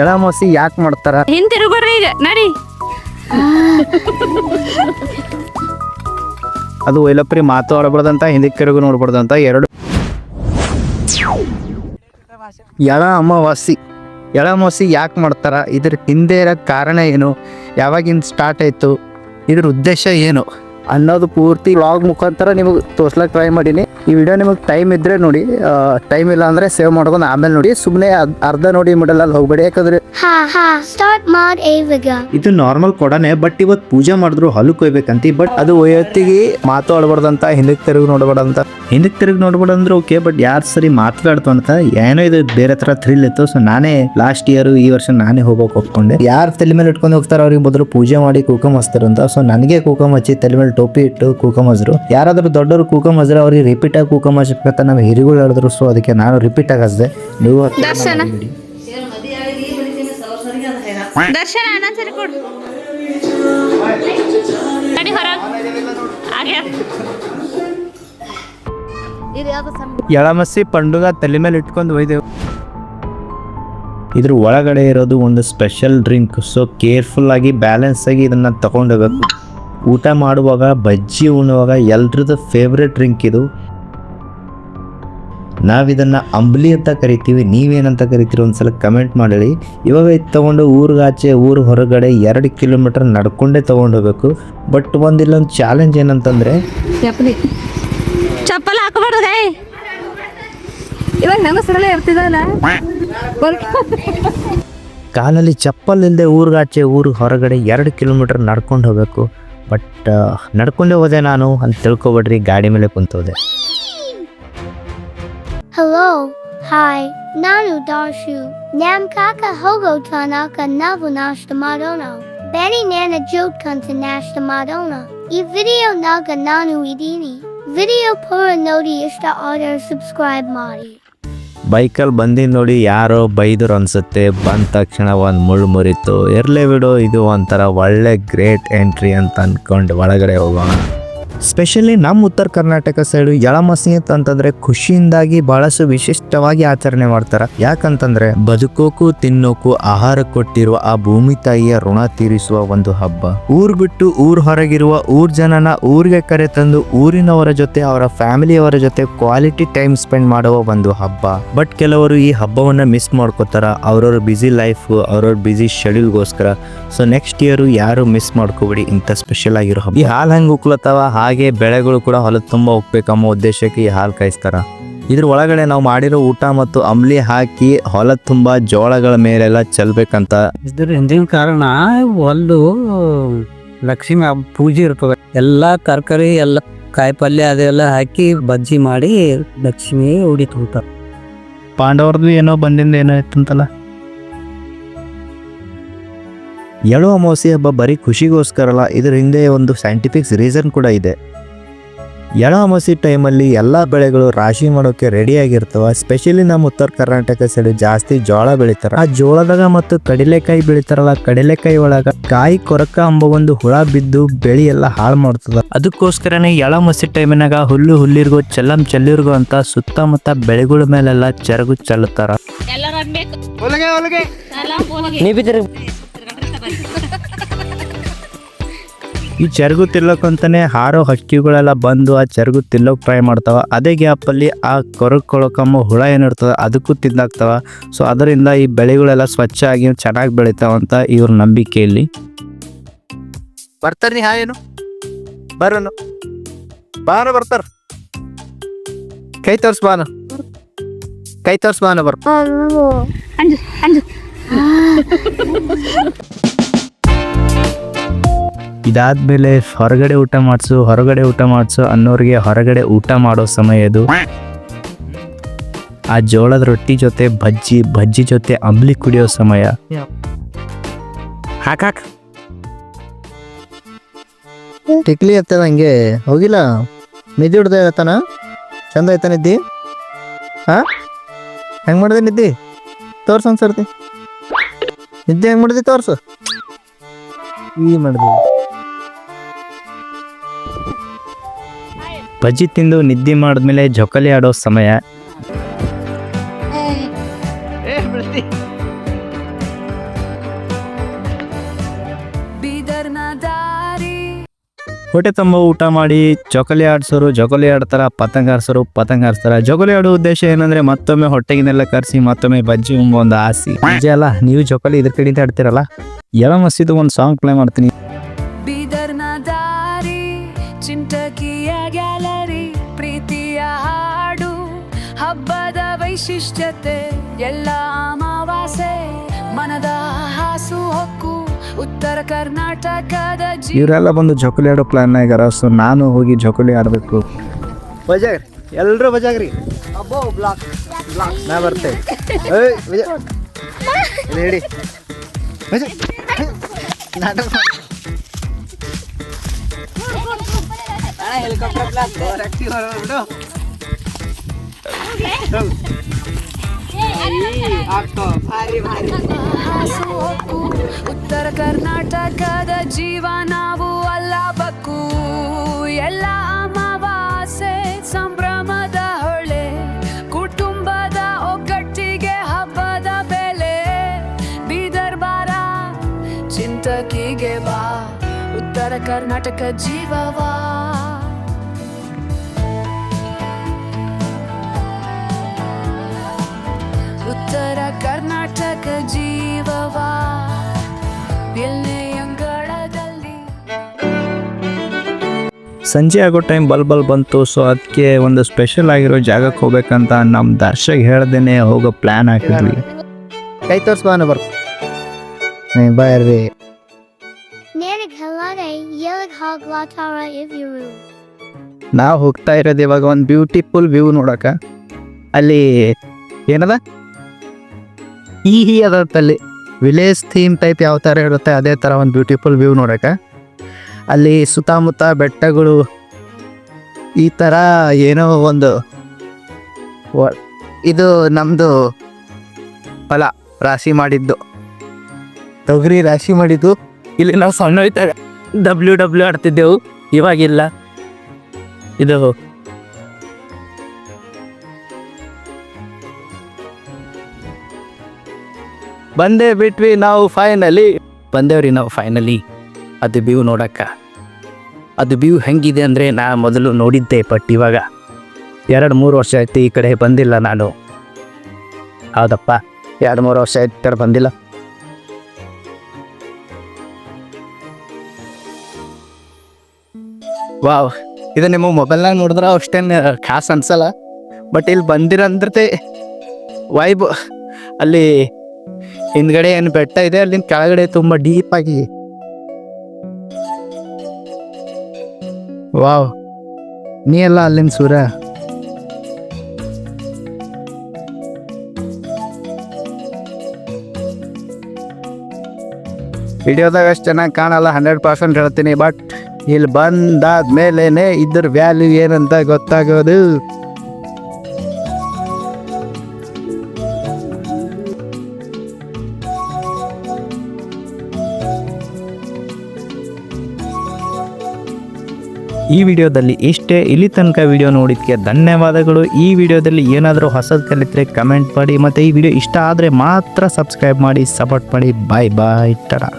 ಎಳಮೋಸಿ ಯಾಕೆ ಮಾಡ್ತಾರ? ಹಿಂತಿರುಗೋರಿ ಈಗ ನಡಿ. ಅದು ಒಯ್ಲಪ್ರಿ ಮಾತು ಆಡಬಾರ್ದಂತ, ಹಿಂದಕ್ಕೆ ತಿರುಗು ನೋಡ್ಬಾರ್ದಂತ. ಎರಡು ಎಳ ಅಮಾವಾಸ್ಯೆ, ಎಳಮೋಸಿ ಯಾಕೆ ಮಾಡ್ತಾರ? ಇದ್ರ ಹಿಂದೆ ಇರೋ ಕಾರಣ ಏನು? ಯಾವಾಗಿಂದ ಸ್ಟಾರ್ಟ್ ಆಯಿತು? ಇದ್ರ ಉದ್ದೇಶ ಏನು ಅನ್ನೋದು ಪೂರ್ತಿ ವ್ಲಾಗ್ ಮುಖಾಂತರ ನಿಮಗೆ ತೋರ್ಸ್ಲಕ್ಕೆ ಟ್ರೈ ಮಾಡೀನಿ. ಈ ವಿಡಿಯೋ ನಿಮಗೆ ಟೈಮ್ ಇದ್ದರೆ ನೋಡಿ, ಟೈಮ್ ಇಲ್ಲ ಅಂದರೆ ಸೇವ್ ಮಾಡ್ಕೊಂಡು ಆಮೇಲೆ ನೋಡಿ. ಸುಮ್ಮನೆ ಅರ್ಧ ನೋಡಿ ಮಿಡಲಲ್ಲಿ ಹೋಗ್ಬೇಡಿ, ಯಾಕಂದ್ರೆ ಇದು ನಾರ್ಮಲ್ ಕೊಡನೆ. ಬಟ್ ಇವತ್ತು ಪೂಜೆ ಮಾಡಿದ್ರು ಹಲ್ಲು ಕೊಯ್ಬೇಕಂತ. ಬಟ್ ಅದು ಒಯ್ಯತ್ತಿಗೆ ಮಾತು ಆಡ್ಬಾರ್ದಂತ, ಹಿಂದಕ್ಕೆ ತಿರುಗಿ ನೋಡ್ಬಾರ್ದಂತ. ಹಿಂದಕ್ಕೆ ತಿರುಗಿ ನೋಡ್ಬಾರ್ದಂದ್ರೆ ಓಕೆ, ಬಟ್ ಯಾರು ಸರಿ ಮಾತಾಡ್ತು ಅಂತ ಏನೋ ಇದು ಬೇರೆ ಥರ ಥ್ರಿಲ್ ಇತ್ತು. ಸೊ ನಾನೇ ಲಾಸ್ಟ್ ಇಯರ್ ಈ ವರ್ಷ ನಾನೇ ಹೋಗೋಕೆ ಒಪ್ಕೊಂಡೆ. ಯಾರು ತಲೆ ಮೇಲೆ ಇಟ್ಕೊಂಡು ಹೋಗ್ತಾರೆ ಅವ್ರಿಗೆ ಮೊದಲು ಪೂಜೆ ಮಾಡಿ ಕೂಕಮ್ ಹಚ್ತಾರಂತ. ಸೊ ನನಗೆ ಕೂಕಮ್ ಹಚ್ಚಿ ತಲೆ ಮೇಲೆ ಟೋಪಿ ಇಟ್ಟು ಕೂಕಮ್ ಹಚ್ರು. ಯಾರಾದ್ರೂ ದೊಡ್ಡವರು ಕೂಕಮ್ ಹಚ್ರೆ ಅವ್ರಿಗೆ ರಿಪೀಟ್ ಆಗಿ ಕೂಕಮ್ ಹಚ್ಚಬೇಕಂತ ನಮ್ಮ ಹಿರಿಗಳು ಹೇಳಿದ್ರು. ಸೊ ಅದಕ್ಕೆ ನಾನು ರಿಪೀಟ್ ಆಗಿ ಹಚ್ದೆ. ನೀವು ದರ್ಶನ ದರ್ಶನ ಅನ್ನೊಂದ್ಸರಿ ಕೊಡು. ನಡಿ ಹೊರಗೆ. ಎಳಮಸಿ ಪಂಡುಗ ತಲೆ ಮೇಲೆ ಇಟ್ಕೊಂಡು ಒಯ್ದೆವು. ಇದ್ರ ಒಳಗಡೆ ಇರೋದು ಒಂದು ಸ್ಪೆಷಲ್ ಡ್ರಿಂಕ್. ಸೊ ಕೇರ್ಫುಲ್ ಆಗಿ ಬ್ಯಾಲೆನ್ಸ್ ಆಗಿ ಇದನ್ನ ತಗೊಂಡೋಗ್ಬೇಕು. ಊಟ ಮಾಡುವಾಗ, ಬಜ್ಜಿ ಉಣ್ಣುವಾಗ ಎಲ್ರದ್ದು ಫೇವ್ರೆಟ್ ಡ್ರಿಂಕ್ ಇದು. ನಾವಿದನ್ನು ಅಂಬ್ಲಿ ಅಂತ ಕರಿತೀವಿ. ನೀವೇನಂತ ಕರಿತೀರಿ ಒಂದ್ಸಲ ಕಮೆಂಟ್ ಮಾಡಿ. ಇವಾಗ ಇದು ತೊಗೊಂಡು ಊರಿಗಾಚೆ, ಊರು ಹೊರಗಡೆ 2 ಕಿಲೋಮೀಟರ್ ನಡ್ಕೊಂಡೇ ತೊಗೊಂಡೋಗ್ಬೇಕು. ಬಟ್ ಇಲ್ಲೊಂದು ಚಾಲೆಂಜ್ ಏನಂತಂದರೆ ಚಪ್ಪಲ್ ಹಾಕಬಾರ್ದು. ಇವಾಗ ನಂಗೆ ಸರಳ ಇರ್ತಿದಲ್ಲ, ಕಾಲಲ್ಲಿ ಚಪ್ಪಲ್ ಇಲ್ಲದೆ ಊರಿಗಾಚೆ, ಊರು ಹೊರಗಡೆ 2 ಕಿಲೋಮೀಟರ್ ನಡ್ಕೊಂಡು ಹೋಗಬೇಕು. ಬಟ್ ನಡ್ಕೊಂಡೇ ಹೋದೆ ನಾನು ಅಂತ ತಿಳ್ಕೊಬೇಡ್ರಿ, ಗಾಡಿ ಮೇಲೆ ಕುಂತೋದೆ. Hello, hi, ನಾನು ದಾಶು. ನಮ್ ಕಾಕ ಹೋಗೋ ತನಕ ನಾವು ನಾಷ್ಟ ಮಾಡೋಣ. ಬನ್ನಿ ನನ್ನ ಜೋಡ್ಕಂತ ನಾಷ್ಟ ಮಾಡೋಣ. ಈ ವಿಡಿಯೋನಾಗ ನಾನು ಇದೀನಿ. ವಿಡಿಯೋ ಪೂರ ನೋಡಿ, ಇಷ್ಟ ಆದ್ರೆ ಸಬ್ಸ್ಕ್ರೈಬ್ ಮಾಡಿ. ಬೈಕಲ್ಲಿ ಬಂದಿದ್ದು ನೋಡಿ ಯಾರೋ ಬೈದರು ಅನ್ಸುತ್ತೆ. ಬಂದ ತಕ್ಷಣ ಒಂದು ಮುಳ್ಳು ಮುರಿತು. ಇರಲೇ ಬಿಡು, ಇದು ಒಂಥರ ಒಳ್ಳೆ ಗ್ರೇಟ್ ಎಂಟ್ರಿ ಅಂತ ಅಂದ್ಕೊಂಡು ಒಳಗಡೆ ಹೋಗೋಣ. ಸ್ಪೆಷಲಿ ನಮ್ಮ ಉತ್ತರ ಕರ್ನಾಟಕ ಸೈಡು ಎಳಮಸಿ ಅಂತಂದ್ರೆ ಖುಷಿಯಿಂದಾಗಿ ಬಹಳಷ್ಟು ವಿಶಿಷ್ಟವಾಗಿ ಆಚರಣೆ ಮಾಡ್ತಾರೆ. ಯಾಕಂತಂದ್ರೆ ಬದುಕೋಕು ತಿನ್ನೋಕು ಆಹಾರ ಕೊಟ್ಟಿರುವ ಆ ಭೂಮಿ ತಾಯಿಯ ಋಣ ತೀರಿಸುವ ಒಂದು ಹಬ್ಬ. ಊರ್ ಬಿಟ್ಟು ಊರ್ ಹೊರಗಿರುವ ಊರ್ ಜನನ ಊರಿಗೆ ಕರೆ ತಂದು ಊರಿನವರ ಜೊತೆ, ಅವರ ಫ್ಯಾಮಿಲಿಯವರ ಜೊತೆ ಕ್ವಾಲಿಟಿ ಟೈಮ್ ಸ್ಪೆಂಡ್ ಮಾಡುವ ಒಂದು ಹಬ್ಬ. ಬಟ್ ಕೆಲವರು ಈ ಹಬ್ಬವನ್ನ ಮಿಸ್ ಮಾಡ್ಕೋತಾರ, ಅವ್ರವ್ರ ಬ್ಯುಸಿ ಲೈಫ್, ಅವ್ರವ್ರ ಬ್ಯುಸಿ ಶೆಡ್ಯೂಲ್ಗೋಸ್ಕರ. ಸೊ ನೆಕ್ಸ್ಟ್ ಇಯರ್ ಯಾರು ಮಿಸ್ ಮಾಡ್ಕೋಬೇಡಿ ಇಂಥ ಸ್ಪೆಷಲ್ ಆಗಿರೋ ಹಬ್ಬ. ಈ ಹಾಲು ಹೆಂಗೆ ಉಕ್ಲತ್ತವ ಹಾಗೆ ಬೆಳೆಗಳು ಕೂಡ ಹೊಲದ ತುಂಬ ಹೋಗ್ಬೇಕಮ್ಮ ಉದ್ದೇಶಕ್ಕೆ ಈ ಹಾಲು ಕಾಯಿಸ್ತಾರ. ಇದ್ರ ಒಳಗಡೆ ನಾವು ಮಾಡಿರೋ ಊಟ ಮತ್ತು ಅಂಬ್ಲಿ ಹಾಕಿ ಹೊಲದ ತುಂಬ ಜೋಳಗಳ ಮೇಲೆಲ್ಲ ಚೆಲ್ಬೇಕಂತ. ಇದ್ರ ಹಿಂದಿನ ಕಾರಣ ಒಂದು ಲಕ್ಷ್ಮಿ ಪೂಜೆ ಇರ್ತದೆ. ಎಲ್ಲ ತರಕಾರಿ ಎಲ್ಲ ಕಾಯಿ ಪಲ್ಯ ಅದೆಲ್ಲ ಹಾಕಿ ಬಜ್ಜಿ ಮಾಡಿ ಲಕ್ಷ್ಮಿ ಉಡಿತು ಹೋಗ್ತಾರೆ. ಪಾಂಡವರದು ಏನೋ ಬಂದಿಂದ ಏನೋ ಇತ್ತಂತಲ್ಲ. ಎಳು ಅಮಾವಾಸ್ಯೆ ಹಬ್ಬ ಬರೀ ಖುಷಿಗೋಸ್ಕರ ಅಲ್ಲ, ಇದ್ರ ಹಿಂದೆ ಒಂದು ಸೈಂಟಿಫಿಕ್ಸ್ ರೀಸನ್ ಕೂಡ ಇದೆ. ಎಳು ಅಮಾವಾಸ್ಯೆ ಟೈಮಲ್ಲಿ ಎಲ್ಲ ಬೆಳೆಗಳು ರಾಶಿ ಮಾಡೋಕೆ ರೆಡಿ ಆಗಿರ್ತವೆ. ಸ್ಪೆಷಲಿ ನಮ್ಮ ಉತ್ತರ ಕರ್ನಾಟಕ ಸೈಡ್ ಜಾಸ್ತಿ ಜೋಳ ಬೆಳಿತಾರೆ. ಆ ಜೋಳದಾಗ ಮತ್ತು ಕಡಲೆಕಾಯಿ ಬೆಳಿತಾರಲ್ಲ, ಕಡಲೆಕಾಯಿ ಒಳಗ ಕಾಯಿ ಕೊರಕ ಎಂಬ ಒಂದು ಹುಳ ಬಿದ್ದು ಬೆಳಿ ಎಲ್ಲ ಹಾಳು ಮಾಡ್ತದ. ಅದಕ್ಕೋಸ್ಕರನೇ ಎಳು ಅಮಾವಾಸ್ಯೆ ಟೈಮಿನಾಗ ಹುಲ್ಲಿರ್ಗೋ ಚೆಲ್ಲಿರ್ಗೋ ಅಂತ ಸುತ್ತಮುತ್ತ ಬೆಳೆಗಳ ಮೇಲೆಲ್ಲ ಚೆರಗು ಚೆಲ್ಲುತ್ತಾರ. ಈ ಚೆರಗು ತಿಲ್ಲೋಕಂತಾನೆ ಹಾರೋ ಹಕ್ಕಿಗಳೆಲ್ಲ ಬಂದು ಆ ಚೆರಗು ತಿಲ್ಲೋಕೆ ಟ್ರೈ ಮಾಡ್ತಾವ. ಅದೇ ಗ್ಯಾಪಲ್ಲಿ ಆ ಕೊರಕೊಳಕಮ್ಮ ಹುಳ ಏನಿರ್ತದ ಅದಕ್ಕೂ ತಿಂದಾಗ್ತಾವ. ಸೊ ಅದರಿಂದ ಈ ಬೆಳೆಗಳೆಲ್ಲ ಸ್ವಚ್ಛ ಆಗಿ ಚೆನ್ನಾಗಿ ಬೆಳಿತಾವಂತ ಇವ್ರ ನಂಬಿಕೆಯಲ್ಲಿ. ಬರ್ತಾರ ಏನು ಬರೋನು ಬಾನ ಬರ್ತಾರ. ಕೈ ತೋರ್ಸ್ ಬಾನು, ಕೈ ತೋರ್ಸ್ ಬಾನ ಬರ್. ಇದಾದ್ಮೇಲೆ ಹೊರಗಡೆ ಊಟ ಮಾಡಿಸು ಅನ್ನೋರಿಗೆ ಹೊರಗಡೆ ಊಟ ಮಾಡೋ ಸಮಯ ಇದು. ಆ ಜೋಳದ ರೊಟ್ಟಿ ಜೊತೆ ಬಜ್ಜಿ ಜೊತೆ ಅಂಬ್ಲಿ ಕುಡಿಯೋ ಸಮಯ. ಹಾಕಾಕ್ ಟಿಕ್ಲಿ ಇರ್ತದ ಹಂಗೆ ಹೋಗಿಲ್ಲ. ನಿದ್ದೆ ಹಿಡ್ದ ಇರತ್ತಾನ, ಚಂದ ಆಯ್ತಾ ನಿದ್ದಿ? ಹೆಂಗ್ ಮಾಡಿದೆ ನಿದ್ದಿ? ತೋರ್ಸು ಒಂದ್ಸರ್ತಿ ನಿದ್ದೆ ಹೆಂಗ್ ಮಾಡಿದೆ ತೋರ್ಸು. ಈ ಮಾಡಿದೆ ಬಜ್ಜಿ ತಿಂದು ನಿದ್ದೆ ಮಾಡಿದ್ಮೇಲೆ ಜೊಕಾಲಿ ಆಡೋ ಸಮಯ. ಹೊಟ್ಟೆ ತುಂಬ ಊಟ ಮಾಡಿ ಜೋಕಾಲಿ ಆಡ್ಸೋರು ಜೋಕಾಲಿ ಆಡ್ತಾರ, ಪತಂಗ ಹಾರಿಸ್ತಾರ. ಜೋಕಾಲಿ ಆಡೋ ಉದ್ದೇಶ ಏನಂದ್ರೆ ಮತ್ತೊಮ್ಮೆ ಹೊಟ್ಟೆಗಿನೆಲ್ಲ ಕರ್ಸಿ ಮತ್ತೊಮ್ಮೆ ಬಜ್ಜಿ ಉಂಬ ಒಂದು ಆಸೆ. ನಿಜ ಅಲ್ಲ, ನೀವು ಜೋಕಾಲಿ ಇದ್ರ ಕಡೆಯಿಂದ ಆಡ್ತಿರಲ್ಲ. ಎಲ್ಲ ಮಸ್ತಿದ್ದು ಒಂದು ಸಾಂಗ್ ಪ್ಲೇ ಮಾಡ್ತೀನಿ. ಬೀದರ್ನ ದಾರಿ ಚಿಂಟಕಿಯ ಗ್ಯಾಲರಿ, ಪ್ರೀತಿಯ ಹಾಡು, ಹಬ್ಬದ ವೈಶಿಷ್ಟ್ಯತೆ, ಎಲ್ಲ ಅಮಾವಾಸ್ಯೆ, ಮನದ ಹಾಸು ಹೊಕ್ಕು, ಉತ್ತರ ಕರ್ನಾಟಕದ ಇವರೆಲ್ಲ ಬಂದು ಜೋಕಾಲಿ ಆಡೋ ಪ್ಲಾನ್ ಆಗ್ಯಾರ. ಸೊ ನಾನು ಹೋಗಿ ಜೋಕಾಲಿ ಆಡಬೇಕು. ಬಜಾಗ್ರಿ, ಎಲ್ಲರೂ ಬಜಾಗ್ರಿ. ನಾ ಬರ್ತೇವೆ. ರೆಡಿ ಹಾಸು ಹೊಕ್ಕು, ಉತ್ತರ ಕರ್ನಾಟಕದ ಜೀವ ನಾವು ಅಲ್ಲ ಬಕ್ಕು, ಎಲ್ಲ ಅಮಾವಾಸ್ಯೆ ಸಂಭ್ರಮದ ಹೊಳೆ, ಕುಟುಂಬದ ಒಗ್ಗಟ್ಟಿಗೆ ಹಬ್ಬದ ಬೆಲೆ, ಬೀದರ್ ಬಾರ ಚಿಂತಕಿಗೆ ಬಾ, ಉತ್ತರ ಕರ್ನಾಟಕ ಜೀವವಾ. ಉತ್ತರ ಕರ್ನಾಟಕ ಜೀವವಾ, ಅಂಗಳದಲ್ಲಿ. ಸಂಜೆ ಆಗೋ ಟೈಮ್ ಬಲ್ ಬಂತು. ಸೊ ಅದಕ್ಕೆ ಒಂದು ಸ್ಪೆಷಲ್ ಆಗಿರೋ ಜಾಗಕ್ಕೆ ಹೋಗ್ಬೇಕಂತ ನಮ್ಮ ದರ್ಶಕ್ ಹೇಳ್ದೇನೆ ಹೋಗೋ ಪ್ಲ್ಯಾನ್ ಹಾಕಿದ್ವಿ. ಕೈ ತೋರಿಸ್ಬಾನ ಬರ್ರಿ. ನನಗೆ ಹಲ್ಲಾರೆ ಎಲ್ಲಿಗೆ ಹೋಗ್ಲಾತಾರ ಇವ್ರು. ನಾವು ಹೋಗ್ತಾ ಇರೋದು ಇವಾಗ ಒಂದು ಬ್ಯೂಟಿಫುಲ್ ವ್ಯೂ ನೋಡಕ. ಅಲ್ಲಿ ಏನದ ಈ ಅದರಲ್ಲಿ ವಿಲೇಜ್ ಥೀಮ್ ಟೈಪ್ ಯಾವ ಥರ ಇರುತ್ತೆ ಅದೇ ಥರ ಒಂದು ಬ್ಯೂಟಿಫುಲ್ ವ್ಯೂ ನೋಡಕ. ಅಲ್ಲಿ ಸುತ್ತಮುತ್ತ ಬೆಟ್ಟಗಳು, ಈ ಥರ ಏನೋ ಒಂದು ಇದು ನಮ್ಮದು ಫಲ ರಾಶಿ ಮಾಡಿದ್ದು, ತೊಗರಿ ರಾಶಿ ಮಾಡಿದ್ದು. ಇಲ್ಲಿ ನಾವು ಸಣ್ಣ ಹೋಯ್ತಾಗ ಡಬ್ಲ್ಯೂ ಆಡ್ತಿದ್ದೆವು, ಇವಾಗಿಲ್ಲ. ಇದು ಬಂದೇವ್ರಿ ನಾವು ಫೈನಲಿ ಅದು ವ್ಯೂ ನೋಡಕ್ಕ. ಅದು ವ್ಯೂ ಹೆಂಗಿದೆ ಅಂದರೆ ನಾ ಮೊದಲು ನೋಡಿದ್ದೆ, ಬಟ್ ಇವಾಗ 2-3 ವರ್ಷ ಆಯ್ತು ಈ ಕಡೆ ಬಂದಿಲ್ಲ ನಾನು. ಹೌದಪ್ಪ, 2-3 ವರ್ಷ ಆಯ್ತು ಈ ಕಡೆ ಬಂದಿಲ್ಲ. ವಾವ್, ಇದು ನಿಮ್ಮ ಮೊಬೈಲ್ನಾಗ ನೋಡಿದ್ರೆ ಅಷ್ಟೇನು ಖಾಸ್ ಅನ್ಸಲ್ಲ, ಬಟ್ ಇಲ್ಲಿ ಬಂದಿರಂದ್ರೆ ವೈಬ್. ಅಲ್ಲಿ ಹಿಂದ್ಗಡೆ ಏನು ಬೆಟ್ಟ ಇದೆ, ಅಲ್ಲಿನ ಕೆಳಗಡೆ ತುಂಬ ಡೀಪಾಗಿ. ವಾವ್, ನೀ ಎಲ್ಲ ಅಲ್ಲಿನ ಸೂರ್ಯ. ವಿಡಿಯೋದಾಗ ಅಷ್ಟು ಚೆನ್ನಾಗಿ ಕಾಣಲ್ಲ, 100% ಹೇಳ್ತೀನಿ. ಬಟ್ ಇಲ್ಲಿ ಬಂದಾದ್ಮೇಲೆ ಇದ್ರ ವ್ಯಾಲ್ಯೂ ಏನಂತ ಗೊತ್ತಾಗೋದು. ಈ ವಿಡಿಯೋದಲ್ಲಿ ಇಷ್ಟೇ. ಇಲ್ಲಿ ತನಕ ವಿಡಿಯೋ ನೋಡಿದ್ದಕ್ಕೆ ಧನ್ಯವಾದಗಳು. ಈ ವಿಡಿಯೋದಲ್ಲಿ ಏನಾದರೂ ಹೊಸದು ಕಲಿತರೆ ಕಮೆಂಟ್ ಮಾಡಿ, ಮತ್ತು ಈ ವಿಡಿಯೋ ಇಷ್ಟ ಆದರೆ ಮಾತ್ರ ಸಬ್ಸ್ಕ್ರೈಬ್ ಮಾಡಿ, ಸಪೋರ್ಟ್ ಮಾಡಿ. ಬಾಯ್ ಟಾಟಾ.